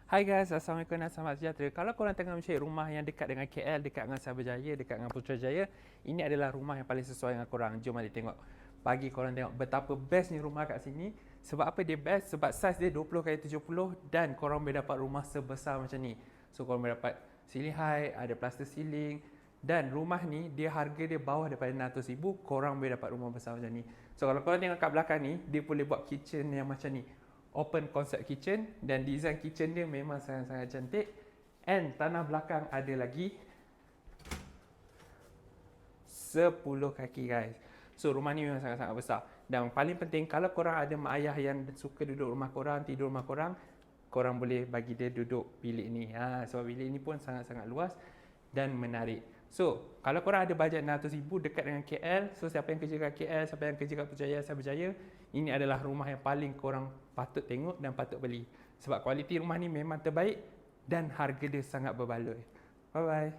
Hai guys, Assalamualaikum dan selamat sejahtera. Kalau korang tengah mencari rumah yang dekat dengan KL, dekat dengan Cyberjaya, dekat dengan Putrajaya, ini adalah rumah yang paling sesuai dengan korang. Jom mari tengok. Bagi korang tengok betapa best ni rumah kat sini. Sebab apa dia best? Sebab saiz dia 20x70 dan korang boleh dapat rumah sebesar macam ni. So korang boleh dapat ceiling height, ada plaster ceiling, dan rumah ni dia harga dia bawah daripada 600,000, korang boleh dapat rumah besar macam ni. So kalau korang tengok kat belakang ni, dia boleh buat kitchen yang macam ni, open concept kitchen, dan design kitchen dia memang sangat-sangat cantik. And tanah belakang ada lagi 10 kaki guys. So rumah ni memang sangat-sangat besar. Dan paling penting, kalau korang ada mak ayah yang suka duduk rumah korang, tidur rumah korang, korang boleh bagi dia duduk bilik ni. Sebab bilik ni pun sangat-sangat luas dan menarik. So kalau korang ada bajet 600,000 dekat dengan KL, so siapa yang kerja kat KL, siapa yang kerja kat Putrajaya, Cyberjaya, ini adalah rumah yang paling korang patut tengok dan patut beli. Sebab kualiti rumah ni memang terbaik dan harga dia sangat berbaloi. Bye bye.